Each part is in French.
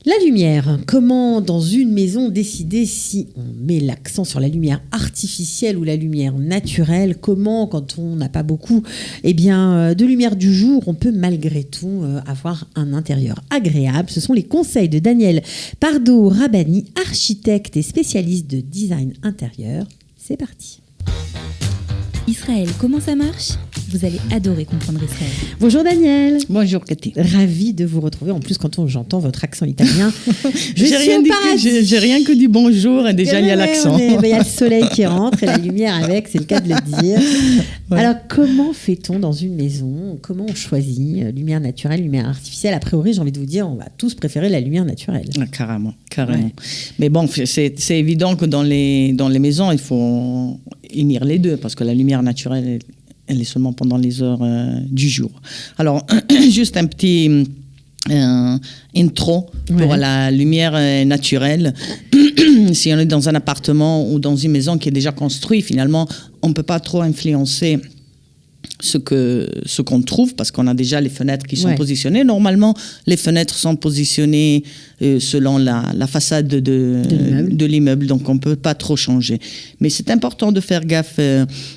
La lumière, comment dans une maison décider si on met l'accent sur la lumière artificielle ou la lumière naturelle? Comment, quand on n'a pas beaucoup de lumière du jour, on peut malgré tout avoir un intérieur agréable? Ce sont les conseils de Daniel Pardo-Rabani, architecte et spécialiste de design intérieur. C'est parti. Israël, comment ça marche? Vous allez adorer comprendre Israël. Bonjour Daniel. Bonjour Cathy. Ravie de vous retrouver. En plus, quand j'entends votre accent italien, j'ai rien que dit bonjour et déjà il y a l'accent. Il y a le soleil qui rentre et la lumière avec, c'est le cas de le dire. Ouais. Alors, comment fait-on dans une maison? Comment on choisit lumière naturelle, lumière artificielle? A priori, j'ai envie de vous dire, on va tous préférer la lumière naturelle. Ah, carrément. Ouais. Mais bon, c'est évident que dans les maisons, il faut unir les deux parce que la lumière naturelle, elle est seulement pendant les heures du jour. Alors, juste un petit intro pour la lumière naturelle. Si on est dans un appartement ou dans une maison qui est déjà construite, finalement, on ne peut pas trop influencer ce qu'on trouve parce qu'on a déjà les fenêtres qui sont positionnées. Normalement, les fenêtres sont positionnées selon la façade de l'immeuble, donc on ne peut pas trop changer. Mais c'est important de faire gaffe.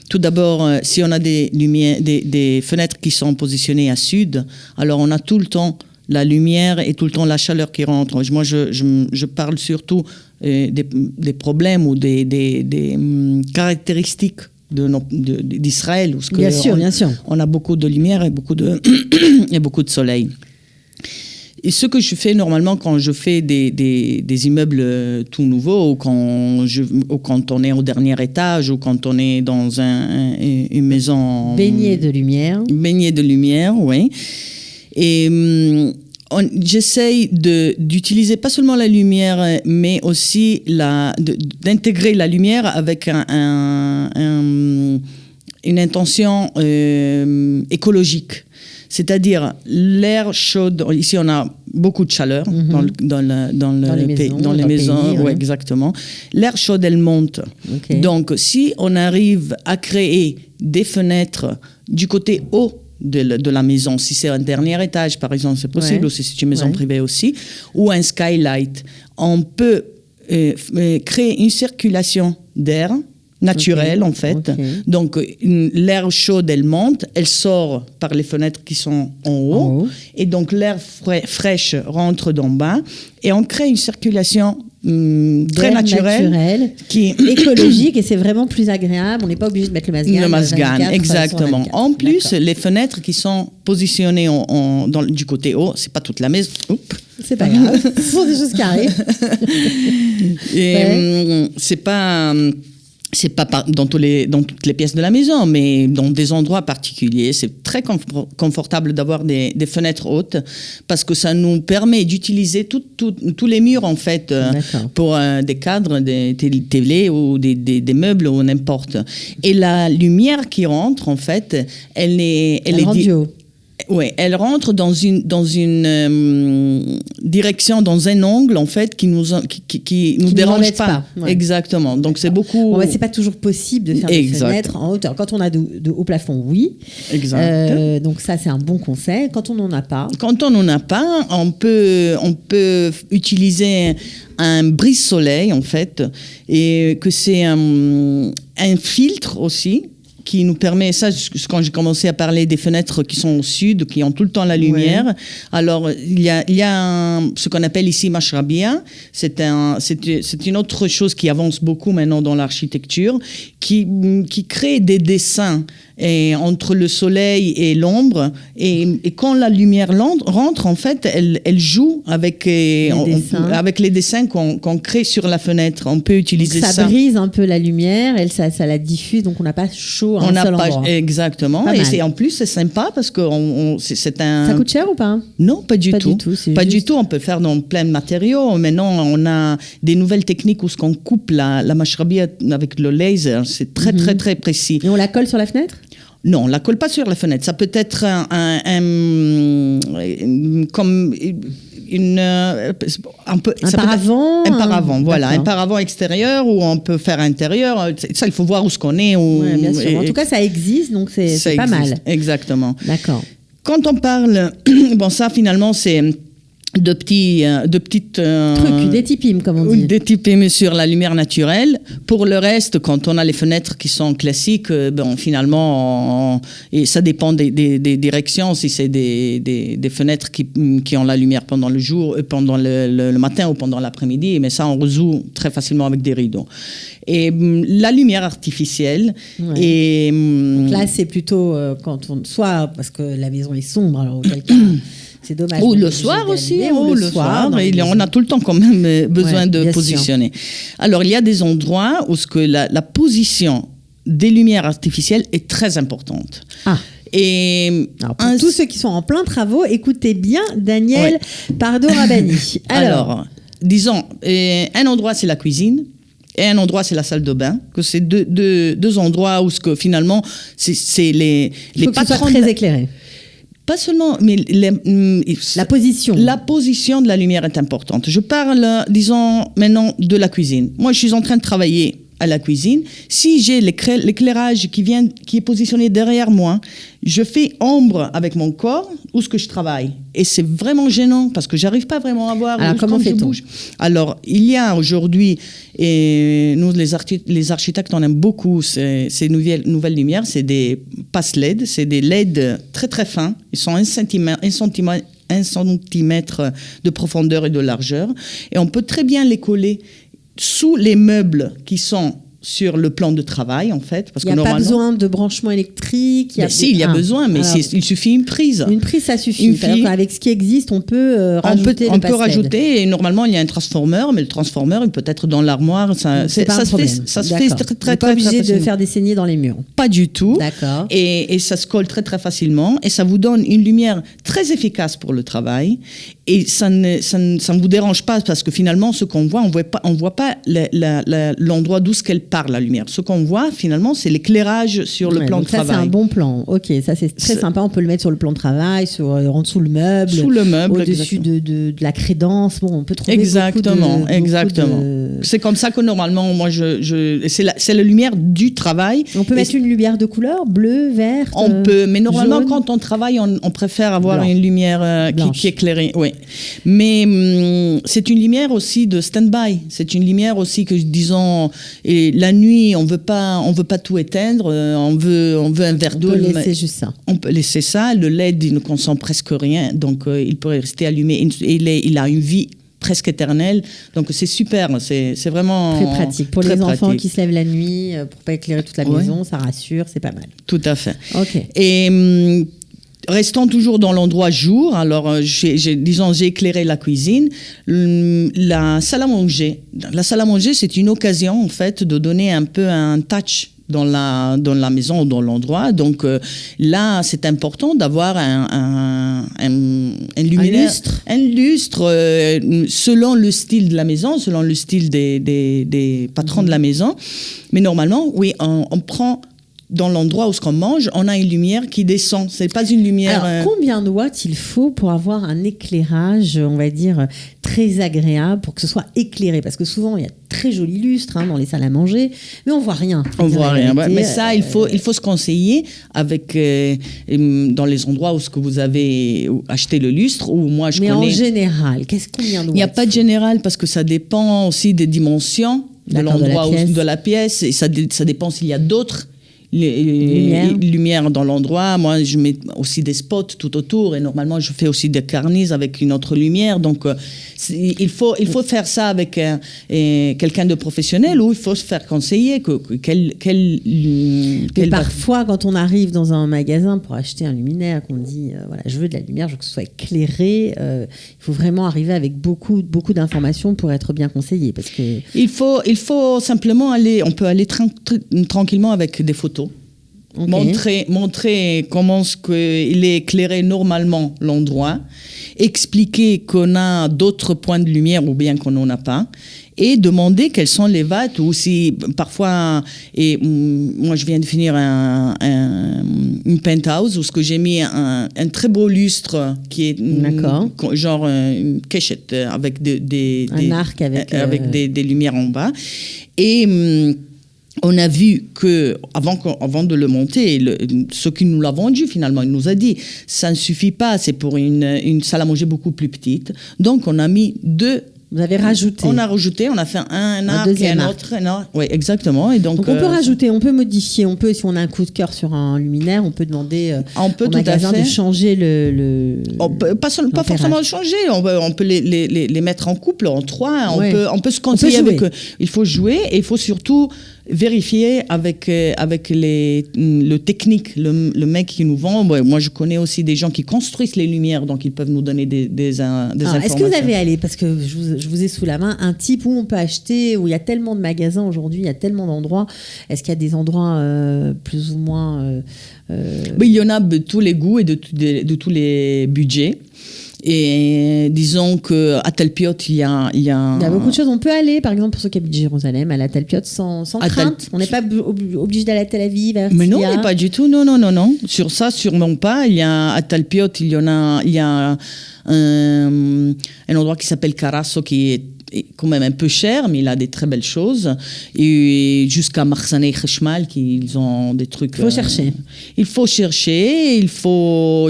Tout d'abord, si on a des fenêtres qui sont positionnées à sud, alors on a tout le temps la lumière et tout le temps la chaleur qui rentre. Moi, je parle surtout des problèmes ou des caractéristiques d'Israël. Bien sûr. On a beaucoup de lumière et beaucoup de soleil. Et ce que je fais normalement quand je fais des immeubles tout nouveaux ou quand on est au dernier étage ou quand on est dans une maison baignée de lumière. Baignée de lumière, oui. Et j'essaye d'utiliser pas seulement la lumière, mais aussi d'intégrer la lumière avec une intention écologique. C'est-à-dire l'air chaud. Ici, on a beaucoup de chaleur dans les maisons. Oui, exactement. L'air chaud, elle monte. Okay. Donc, si on arrive à créer des fenêtres du côté haut de la maison, si c'est un dernier étage par exemple, c'est possible, ou si c'est une maison privée aussi, ou un skylight, on peut créer une circulation d'air naturelle en fait. Donc l'air chaud, elle monte, elle sort par les fenêtres qui sont en haut. Et donc l'air fraîche rentre d'en bas et on crée une circulation très naturelle qui est écologique et c'est vraiment plus agréable. On n'est pas obligé de mettre le masgan. Exactement. 24. En plus, les fenêtres qui sont positionnées du côté haut, c'est pas toute la maison. C'est pas grave. Ce sont des choses qui arrivent. Et c'est pas dans toutes les pièces de la maison, mais dans des endroits particuliers. C'est très confortable d'avoir des fenêtres hautes parce que ça nous permet d'utiliser tous les murs, en fait, pour des cadres, des télés ou des meubles ou n'importe. Et la lumière qui rentre, en fait, elle est oui, elle rentre dans une direction, dans un angle en fait qui nous dérange pas. Ouais. Exactement. Donc c'est beaucoup. Bon, c'est pas toujours possible de faire des fenêtres en hauteur. Quand on a de hauts plafonds, oui. Exact. Donc ça c'est un bon conseil. Quand on n'en a pas. On peut utiliser un brise-soleil en fait, et que c'est un filtre aussi, qui nous permet, ça, quand j'ai commencé à parler des fenêtres qui sont au sud, qui ont tout le temps la lumière, alors il y a ce qu'on appelle ici mashrabia, c'est une autre chose qui avance beaucoup maintenant dans l'architecture, qui crée des dessins entre le soleil et l'ombre, et quand la lumière rentre, en fait, elle joue avec les dessins qu'on crée sur la fenêtre. On peut utiliser ça. Ça brise un peu la lumière, ça la diffuse, donc on n'a pas chaud à un seul endroit. Exactement. Et en plus, c'est sympa parce que c'est un... Ça coûte cher ou pas? Non, pas du tout. Pas du tout. On peut faire dans plein de matériaux. Maintenant, on a des nouvelles techniques où on coupe la mashrabia avec le laser. C'est très, très, très précis. Et on la colle sur la fenêtre? Non, on ne la colle pas sur la fenêtre. Ça peut être comme un paravent. Un paravent, voilà. Un paravent extérieur ou on peut faire intérieur. Ça, il faut voir où ce qu'on est. Oui, bien sûr. En tout cas, ça existe, donc c'est pas mal. Exactement. D'accord. Quand on parle... Bon, ça, finalement, c'est de petites Trucs, des typim, comme on dit. des typim sur la lumière naturelle. Pour le reste, quand on a les fenêtres qui sont classiques, finalement, et ça dépend des directions. Si c'est des fenêtres qui ont la lumière pendant le jour, pendant le matin ou pendant l'après-midi, mais ça on résout très facilement avec des rideaux. Et la lumière artificielle. Ouais. Et Donc là, c'est plutôt quand on. Soit parce que la maison est sombre, alors auquel cas. C'est dommage. ou le soir aussi, ou le soir. on a tout le temps quand même besoin de bien positionner. Alors, il y a des endroits où la position des lumières artificielles est très importante. Ah. Et Alors, pour tous ceux qui sont en plein travaux, écoutez bien Daniel Pardo-Rabbani. Alors, disons, un endroit, c'est la cuisine. Et un endroit, c'est la salle de bain. Que c'est deux endroits où finalement, c'est les il faut que ce soit patrons très éclairé. Pas seulement, mais La position. La position de la lumière est importante. Je parle, disons, maintenant de la cuisine. Moi, je suis en train de travailler à la cuisine. Si j'ai l'éclairage qui est positionné derrière moi, je fais ombre avec mon corps où ce que je travaille. Et c'est vraiment gênant parce que j'arrive pas vraiment à voir. Alors, comment fait-on ? Alors, il y a aujourd'hui, et nous, les architectes, on aime beaucoup ces nouvelles lumières. C'est des passes LED, c'est des LED très très fins. Ils sont 1 centimètre de profondeur et de largeur. Et on peut très bien les coller sous les meubles qui sont sur le plan de travail, en fait. Parce il n'y a pas besoin de branchement électrique. Il y a besoin, mais il suffit une prise. Une prise, ça suffit. Avec ce qui existe, on peut rajouter on peut rajouter, et normalement, il y a un transformeur, mais le transformeur, il peut être dans l'armoire. Ça se fait très, pas obligé de faire des saignées dans les murs. Pas du tout. D'accord. Et ça se colle très, très facilement. Et ça vous donne une lumière très efficace pour le travail. Et ça ne vous dérange pas, parce que finalement, ce qu'on voit, on voit pas l'endroit d'où qu'elle part, la lumière. Ce qu'on voit, finalement, c'est l'éclairage sur le plan de travail. Ça, c'est un bon plan. Ok, ça, c'est très sympa. On peut le mettre sur le plan de travail, en dessous le meuble. Sous le meuble, au-dessus de la crédence. Bon, on peut trouver exactement. C'est comme ça que, normalement, moi, c'est la lumière du travail. On peut mettre une lumière de couleur, bleue, verte, on peut, mais normalement, jaune. quand on travaille, on préfère avoir une lumière qui est éclairée. Oui. Mais c'est une lumière aussi de stand-by. C'est une lumière aussi que, disons, et la nuit, on veut pas tout éteindre. On veut un verre d'eau. On peut laisser juste ça. On peut laisser ça. Le LED, il ne consomme presque rien, donc il peut rester allumé. Il a une vie presque éternelle, donc c'est super. C'est vraiment très pratique pour les enfants qui se lèvent la nuit pour pas éclairer toute la maison. Ça rassure, c'est pas mal. Tout à fait. Ok. Et restons toujours dans l'endroit jour. Alors, j'ai éclairé la cuisine, la salle à manger. La salle à manger, c'est une occasion, en fait, de donner un peu un touch dans la maison ou dans l'endroit. Donc, là, c'est important d'avoir un luminaire. Un lustre, selon le style de la maison, selon le style des patrons de la maison. Mais normalement, oui, on prend... Dans l'endroit où on mange, on a une lumière qui descend. C'est pas une lumière... Alors, combien de watts il faut pour avoir un éclairage, on va dire, très agréable, pour que ce soit éclairé ? Parce que souvent, il y a très jolis lustres dans les salles à manger, mais on voit rien. On voit rien. Mais ça, il faut se conseiller avec dans les endroits où vous avez acheté le lustre. Ou moi, mais en général, combien de watts ? Il n'y a pas de général, parce que ça dépend aussi des dimensions de l'endroit de la pièce. Et ça dépend s'il y a d'autres lumière dans l'endroit. Moi, je mets aussi des spots tout autour, et normalement, je fais aussi des carnises avec une autre lumière. Donc, il faut faire ça avec quelqu'un de professionnel, ou il faut se faire conseiller parfois, quand on arrive dans un magasin pour acheter un luminaire, qu'on dit voilà, je veux de la lumière, je veux que ce soit éclairé, il faut vraiment arriver avec beaucoup d'informations pour être bien conseillé, parce que il faut simplement on peut aller tranquillement avec des photos. Okay. Montrer comment il est éclairé normalement l'endroit, expliquer qu'on a d'autres points de lumière ou bien qu'on n'en a pas, et demander quels sont les watts, ou si parfois, et moi je viens de finir une penthouse où j'ai mis un très beau lustre qui est genre une cachette avec un arc avec des lumières en bas, et on a vu que avant de le monter, ceux qui nous l'a vendu finalement, il nous a dit ça ne suffit pas, c'est pour une salle à manger beaucoup plus petite. Donc on a mis deux. Vous avez rajouté. On a rajouté, on a fait un arc et un autre. Oui, exactement. Et donc on peut rajouter, on peut modifier, on peut, si on a un coup de cœur sur un luminaire, on peut demander au magasin de changer le pas forcément le changer, on peut les mettre en couple, en trois. On peut se conseiller avec eux. Il faut jouer et il faut surtout vérifier avec le technique, le mec qui nous vend. Moi, je connais aussi des gens qui construisent les lumières, donc ils peuvent nous donner des informations. Est-ce que vous avez allé, parce que je vous ai sous la main, un type où on peut acheter, où il y a tellement de magasins aujourd'hui, il y a tellement d'endroits. Est-ce qu'il y a des endroits plus ou moins... Il y en a de tous les goûts et de tous les budgets. Et disons qu'à Talpiot, il y a beaucoup de choses. On peut aller, par exemple, pour ceux qui habitent Jérusalem, à la Talpiot sans crainte. On n'est pas obligé d'aller à Tel Aviv, à mais non, mais pas du tout. Non. Sur ça, sûrement pas. À Talpiot, il y a un endroit qui s'appelle Carasso, qui est quand même un peu cher, mais il a des très belles choses. Et jusqu'à Marsane Kheshmal, ils ont des trucs... Il faut chercher. Il faut chercher, il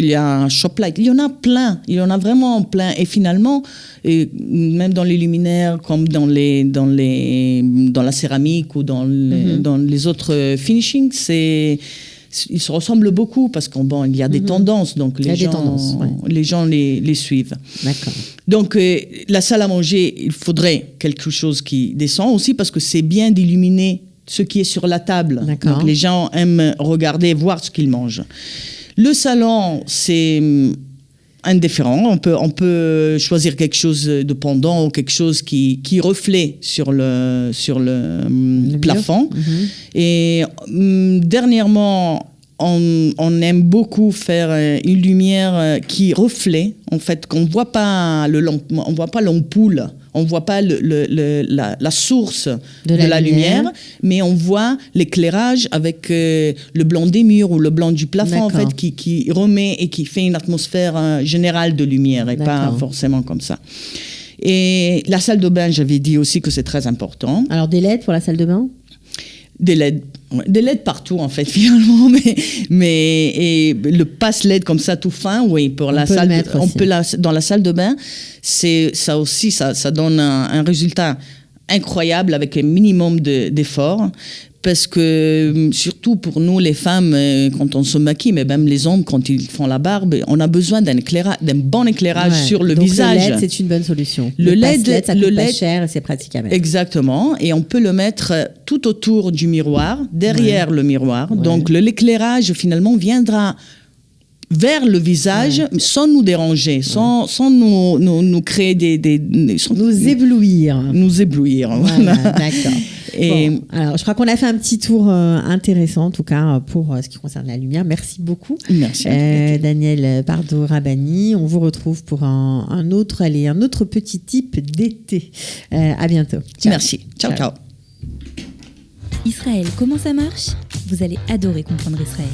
y a un Shoplight, il y en a plein, il y en a vraiment plein. Et finalement, même dans les luminaires, comme dans la céramique ou dans les autres finishings, ils se ressemblent beaucoup parce qu'il y a des tendances, donc les gens les suivent. D'accord. Donc, la salle à manger, il faudrait quelque chose qui descend aussi parce que c'est bien d'illuminer ce qui est sur la table. D'accord. Donc, les gens aiment regarder, voir ce qu'ils mangent. Le salon, c'est indifférent. On peut choisir quelque chose de pendant ou quelque chose qui reflète sur le plafond. Et dernièrement, on aime beaucoup faire une lumière qui reflète, en fait, qu'on voit pas on voit pas l'ampoule, on voit pas la source de la lumière, mais on voit l'éclairage avec le blanc des murs ou le blanc du plafond, en fait, qui remet et qui fait une atmosphère générale de lumière et pas forcément comme ça. Et la salle de bain, j'avais dit aussi que c'est très important. Alors des LED pour la salle de bain ? Des LED partout en fait finalement, mais le passe LED comme ça tout fin, oui, pour la salle, dans la salle de bain, c'est ça aussi, ça donne un résultat incroyable avec un minimum d'effort. Parce que, surtout pour nous, les femmes, quand on se maquille, mais même les hommes, quand ils font la barbe, on a besoin d'un bon éclairage sur le visage. Le LED, c'est une bonne solution. Le LED, ça coûte pas cher et c'est pratique à mettre. Exactement. Et on peut le mettre tout autour du miroir, derrière le miroir. Ouais. Donc, l'éclairage, finalement, viendra vers le visage sans nous déranger, sans nous créer nous éblouir. Nous éblouir. Voilà. D'accord. Alors, je crois qu'on a fait un petit tour intéressant, en tout cas, pour ce qui concerne la lumière. Merci beaucoup. Merci. Daniel Pardo-Rabani. On vous retrouve pour un autre petit type d'été. À bientôt. Ciao. Merci. Ciao. Israël, comment ça marche ? Vous allez adorer comprendre Israël.